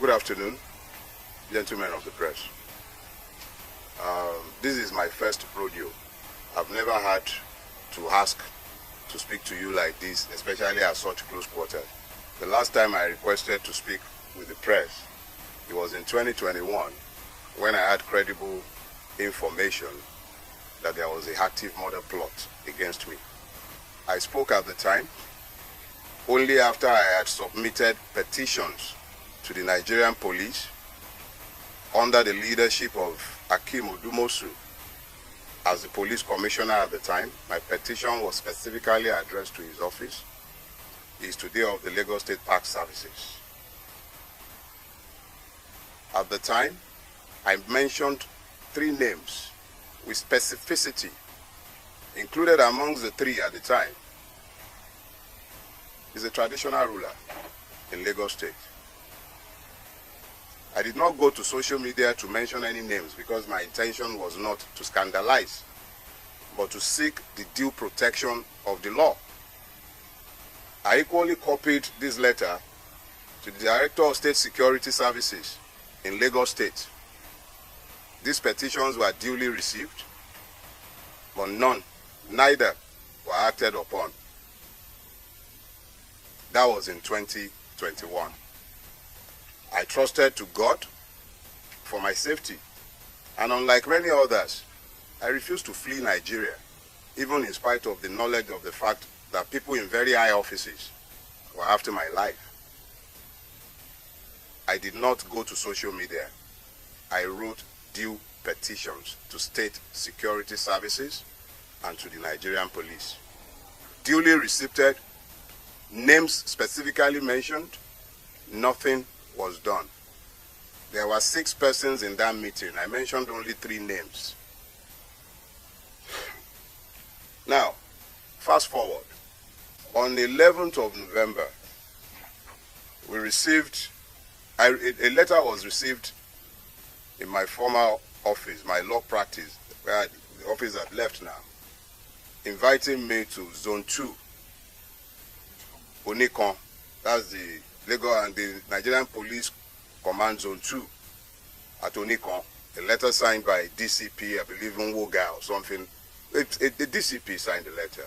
Good afternoon, gentlemen of the press. This is my first rodeo. I've never had to ask to speak to you like this, especially at such close quarters. The last time I requested to speak with the press, it was in 2021 when I had credible information that there was an active murder plot against me. I spoke at the time only after I had submitted petitions to the Nigerian police under the leadership of Akim Odumosu as the police commissioner at the time. My petition was specifically addressed to his office. He is today of the Lagos State Park Services. At the time, I mentioned 3 names with specificity. Included amongst the 3 at the time is a traditional ruler in Lagos State. I did not go to social media to mention any names because my intention was not to scandalize, but to seek the due protection of the law. I equally copied this letter to the Director of State Security Services in Lagos State. These petitions were duly received, but neither were acted upon. That was in 2021. I trusted to God for my safety, and unlike many others, I refused to flee Nigeria, even in spite of the knowledge of the fact that people in very high offices were after my life. I did not go to social media. I wrote due petitions to state security services and to the Nigerian police. Duly received, names specifically mentioned, nothing was done. There were 6 persons in that meeting. I mentioned only 3 names. Now, fast forward. On the 11th of November, we received, a letter was received in my former office, my law practice, where the office had left now, inviting me to Zone 2, Onikon. That's the Lagos and the Nigerian Police Command Zone 2 at Onikon. A letter signed by DCP, I believe Nwoga or something. The DCP signed the letter.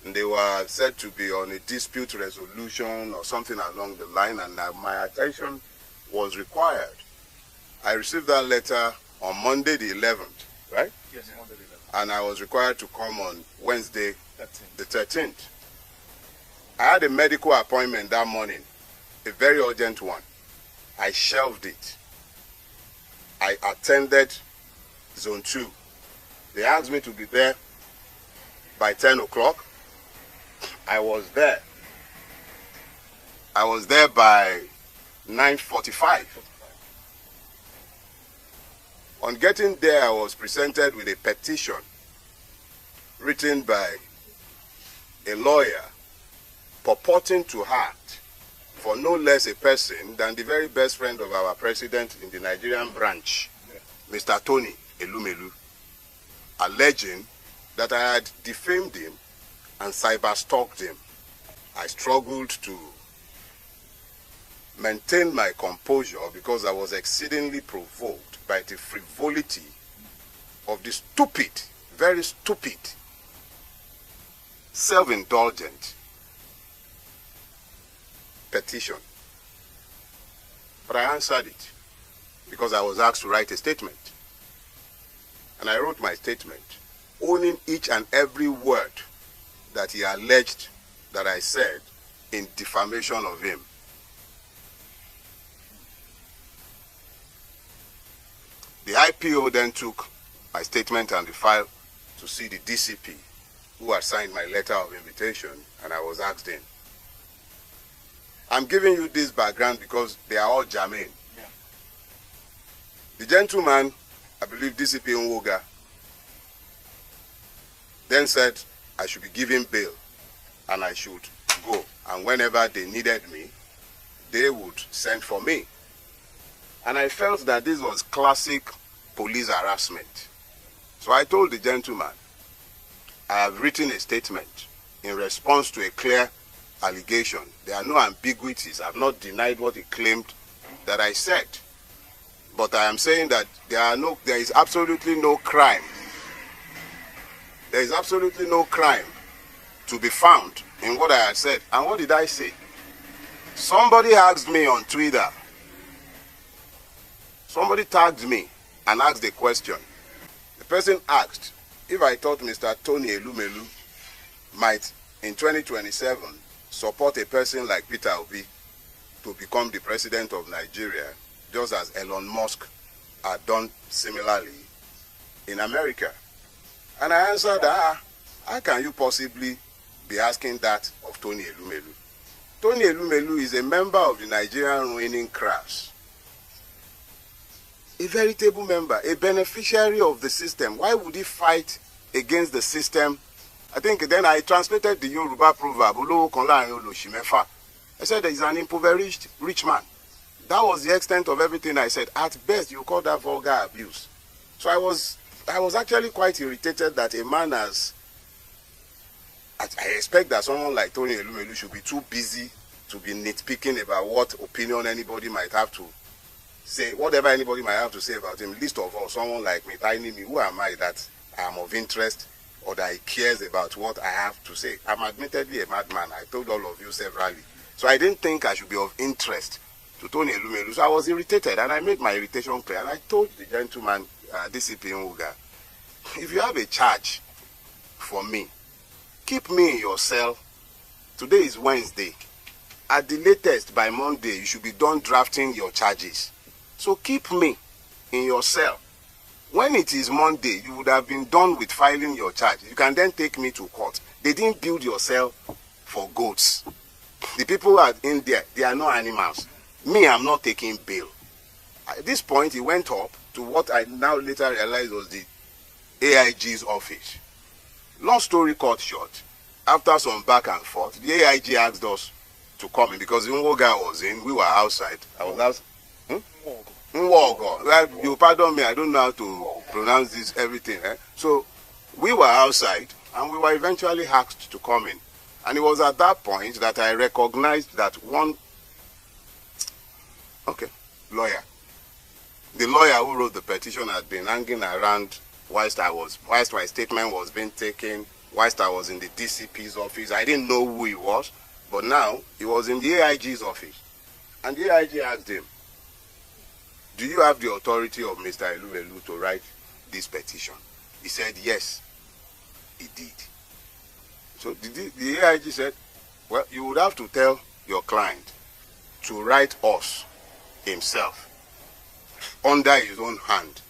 And they were said to be on a dispute resolution or something along the line, and my attention was required. I received that letter on Monday the 11th, right? Yes, Monday the 11th. And I was required to come on Wednesday the 13th. I had a medical appointment that morning, a very urgent one. I shelved it. I attended Zone 2. They asked me to be there by 10 o'clock. I was there. I was there by 9:45. On getting there, I was presented with a petition written by a lawyer purporting to act for no less a person than the very best friend of our president in the Nigerian branch, Mr. Tony Elumelu, alleging that I had defamed him and cyber-stalked him. I struggled to maintain my composure because I was exceedingly provoked by the frivolity of the stupid, very stupid, self-indulgent petition. But I answered it because I was asked to write a statement. And I wrote my statement, owning each and every word that he alleged that I said in defamation of him. The IPO then took my statement and the file to see the DCP, who had signed my letter of invitation, and I was asked in. I'm giving you this background because they are all germane. Yeah. The gentleman, I believe DCP Nwoga, then said I should be given bail and I should go. And whenever they needed me, they would send for me. And I felt that this was classic police harassment. So I told the gentleman, I have written a statement in response to a clear allegation. There are no ambiguities. I have not denied what he claimed that I said. But I am saying that there is absolutely no crime. There is absolutely no crime to be found in what I had said. And what did I say? Somebody asked me on Twitter. Somebody tagged me and asked a question. The person asked if I thought Mr. Tony Elumelu might, in 2027, support a person like Peter Obi to become the president of Nigeria, just as Elon Musk had done similarly in America. And I answered, how can you possibly be asking that of Tony Elumelu? Tony Elumelu is a member of the Nigerian ruining class. A veritable member, a beneficiary of the system. Why would he fight against the system? I think then I translated the Yoruba proverb, I said he's an impoverished rich man. That was the extent of everything I said. At best, you call that vulgar abuse. So I was actually quite irritated that a man has... I expect that someone like Tony Elumelu should be too busy to be nitpicking about what opinion anybody might have to say, whatever anybody might have to say about him. Least of all, someone like me, tiny me, who am I that I am of interest or that he cares about what I have to say? I'm admittedly a madman. I told all of you severally. So I didn't think I should be of interest to Tony Elumelu. So I was irritated, and I made my irritation clear. And I told the gentleman, DCP Nwuga, if you have a charge for me, keep me in your cell. Today is Wednesday. At the latest, by Monday, you should be done drafting your charges. So keep me in your cell. When it is Monday, you would have been done with filing your charge. You can then take me to court. They didn't build your cell for goats. The people in there, they are not animals. Me, I'm not taking bail. At this point, he went up to what I now later realized was the AIG's office. Long story cut short, after some back and forth, the AIG asked us to come in because Nwoga was in, we were outside. I was outside. Nwoga. Well, you pardon me, I don't know how to pronounce this, everything. So, we were outside and we were eventually asked to come in. And it was at that point that I recognized that lawyer. The lawyer who wrote the petition had been hanging around whilst my statement was being taken, whilst I was in the DCP's office. I didn't know who he was, but now he was in the AIG's office. And the AIG asked him, do you have the authority of Mr. Elumelu to write this petition? He said, yes, he did. So the AIG said, well, you would have to tell your client to write us himself under his own hand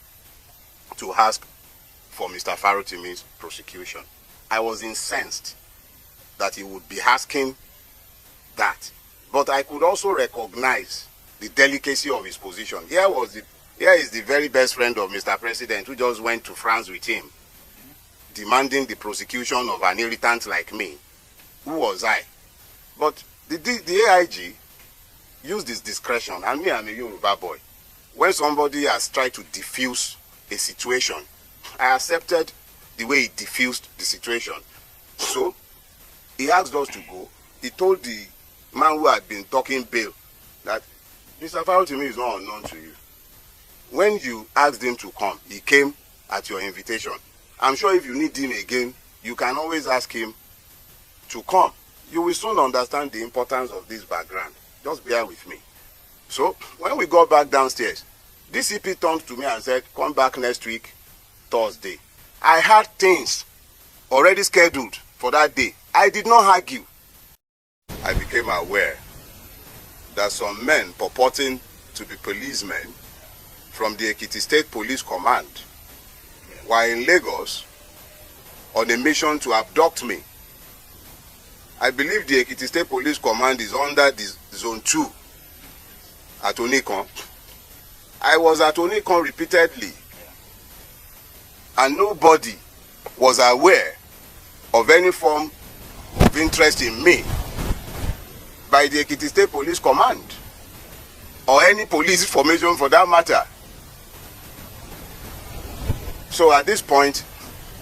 to ask for Mr. Farotimi's prosecution. I was incensed that he would be asking that. But I could also recognize the delicacy of his position. Here is the very best friend of Mr. President who just went to France with him, demanding the prosecution of an irritant like me. Who was I? But the AIG used his discretion, and me, I'm a Yoruba boy. When somebody has tried to diffuse a situation, I accepted the way he diffused the situation. So, he asked us to go. He told the man who had been talking bail that Mr. Farotimi is not unknown to you. When you asked him to come, he came at your invitation. I'm sure if you need him again, you can always ask him to come. You will soon understand the importance of this background. Just bear with me. So, when we got back downstairs, DCP turned to me and said, come back next week, Thursday. I had things already scheduled for that day. I did not argue. I became aware that some men purporting to be policemen from the Ekiti State Police Command were in Lagos on a mission to abduct me. I believe the Ekiti State Police Command is under the Zone 2 at Onikon. I was at Onikon repeatedly, and nobody was aware of any form of interest in me by the Ekiti State Police Command or any police formation for that matter. So at this point,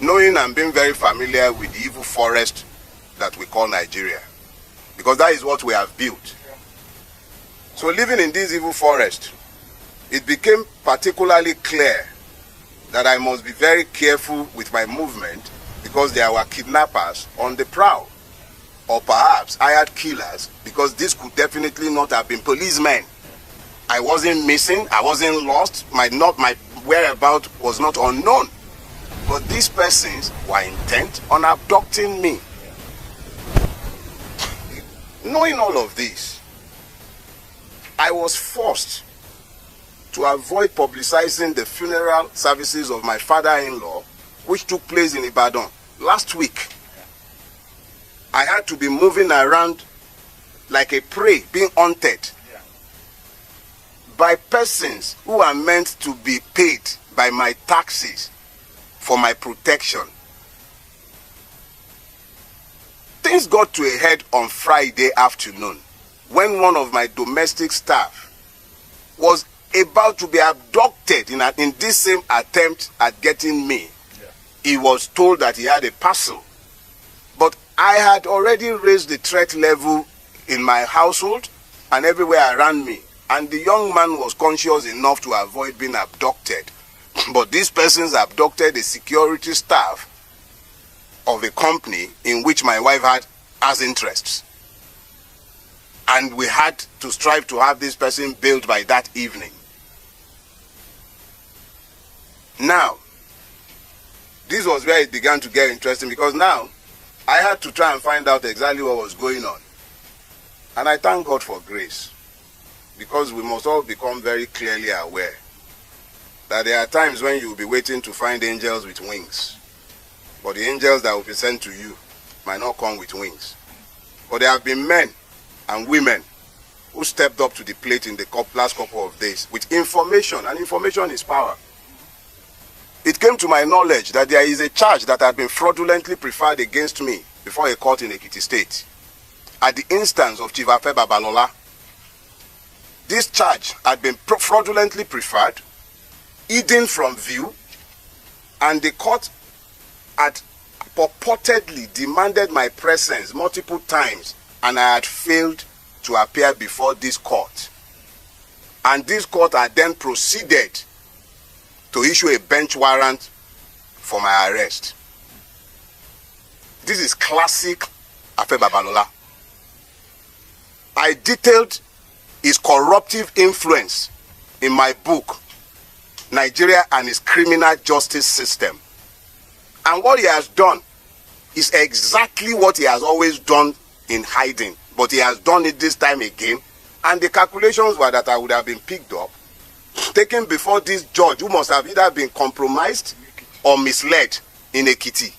knowing and being very familiar with the evil forest that we call Nigeria, because that is what we have built. So living in this evil forest, it became particularly clear that I must be very careful with my movement because there were kidnappers on the prowl, or perhaps hired killers, because this could definitely not have been policemen. I wasn't missing, I wasn't lost, my whereabouts was not unknown. But these persons were intent on abducting me. Knowing all of this, I was forced to avoid publicizing the funeral services of my father-in-law, which took place in Ibadan last week. I had to be moving around like a prey, being hunted by persons who are meant to be paid by my taxes for my protection. Things got to a head on Friday afternoon when one of my domestic staff was about to be abducted in this same attempt at getting me. He was told that he had a parcel. But I had already raised the threat level in my household and everywhere around me. And the young man was conscious enough to avoid being abducted. But these persons abducted the security staff of a company in which my wife has interests. And we had to strive to have this person bailed by that evening. Now, this was where it began to get interesting, because now I had to try and find out exactly what was going on. And I thank God for grace, because we must all become very clearly aware that there are times when you will be waiting to find angels with wings, but the angels that will be sent to you might not come with wings. But there have been men and women who stepped up to the plate in the last couple of days with information, and information is power. It came to my knowledge that there is a charge that had been fraudulently preferred against me before a court in Ekiti State at the instance of Chief Afe Babalola. This charge had been fraudulently preferred, hidden from view, and the court had purportedly demanded my presence multiple times, and I had failed to appear before this court. And this court had then proceeded to issue a bench warrant for my arrest. This is classic Afe Babalola. I detailed his corruptive influence in my book, Nigeria and its Criminal Justice System. And what he has done is exactly what he has always done in hiding, but he has done it this time again. And the calculations were that I would have been picked up, taken before this judge who must have either been compromised or misled in Ekiti.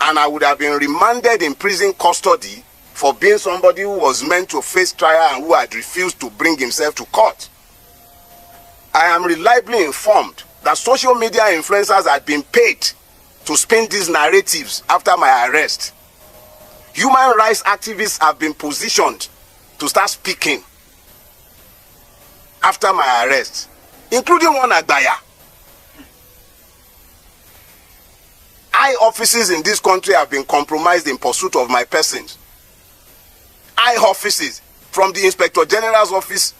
And I would have been remanded in prison custody for being somebody who was meant to face trial and who had refused to bring himself to court. I am reliably informed that social media influencers had been paid to spin these narratives after my arrest. Human rights activists have been positioned to start speaking after my arrest, including one Agbaya. High offices in this country have been compromised in pursuit of my persons. High offices, from the Inspector General's office,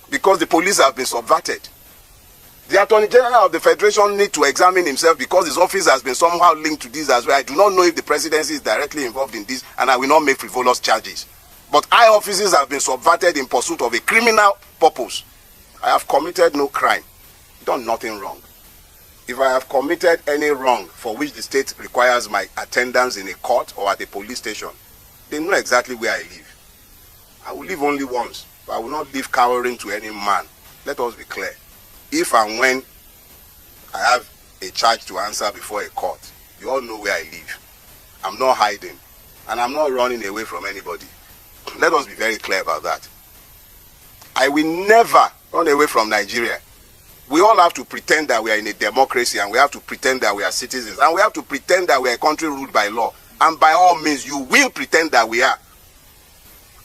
because the police have been subverted. The Attorney General of the Federation needs to examine himself, because his office has been somehow linked to this as well. I do not know if the presidency is directly involved in this, and I will not make frivolous charges. But high offices have been subverted in pursuit of a criminal purpose. I have committed no crime, done nothing wrong. If I have committed any wrong for which the state requires my attendance in a court or at a police station, they know exactly where I live. I will live only once, but I will not live cowering to any man. Let us be clear. If and when I have a charge to answer before a court, you all know where I live. I'm not hiding, and I'm not running away from anybody. Let us be very clear about that. I will never run away from Nigeria. We all have to pretend that we are in a democracy, and we have to pretend that we are citizens, and we have to pretend that we are a country ruled by law. And by all means, you will pretend that we are.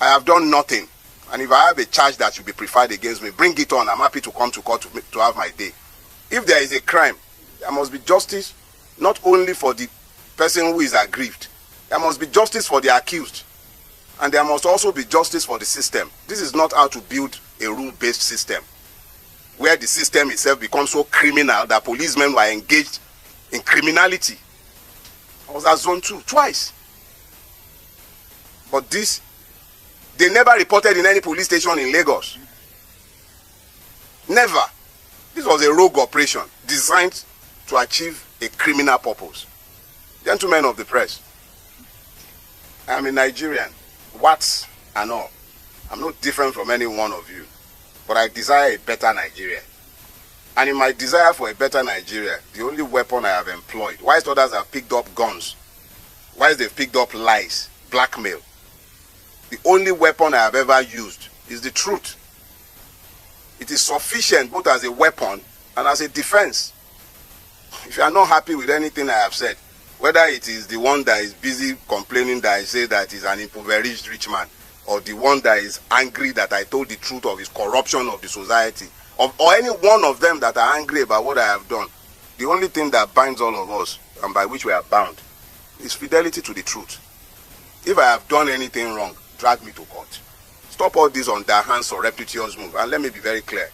I have done nothing. And if I have a charge that should be preferred against me, bring it on. I'm happy to come to court to have my day. If there is a crime, there must be justice, not only for the person who is aggrieved. There must be justice for the accused. And there must also be justice for the system. This is not how to build a rule-based system where the system itself becomes so criminal that policemen were engaged in criminality. I was at zone 2 twice. But this, they never reported in any police station in Lagos. Never. This was a rogue operation designed to achieve a criminal purpose. Gentlemen of the press, I am a Nigerian, what and all. I'm not different from any one of you, but I desire a better Nigeria. And in my desire for a better Nigeria, the only weapon I have employed, whilst others have picked up guns, whilst they've picked up lies, blackmail, the only weapon I have ever used is the truth. It is sufficient both as a weapon and as a defense. If you are not happy with anything I have said, whether it is the one that is busy complaining that I say that he's an impoverished rich man, or the one that is angry that I told the truth of his corruption of the society, or any one of them that are angry about what I have done, the only thing that binds all of us, and by which we are bound, is fidelity to the truth. If I have done anything wrong, drag me to court. Stop all this underhand surreptitious move, and let me be very clear.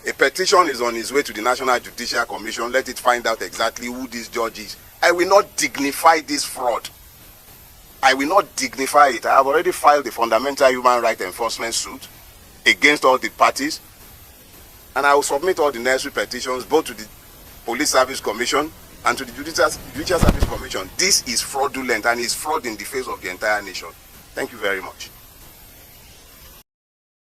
A petition is on its way to the National Judicial Commission. Let it find out exactly who this judge is. I will not dignify this fraud. I will not dignify it. I have already filed the fundamental human rights enforcement suit against all the parties, and I will submit all the necessary petitions both to the Police Service Commission and to the Judicial Service Commission. This is fraudulent and is fraud in the face of the entire nation. Thank you very much.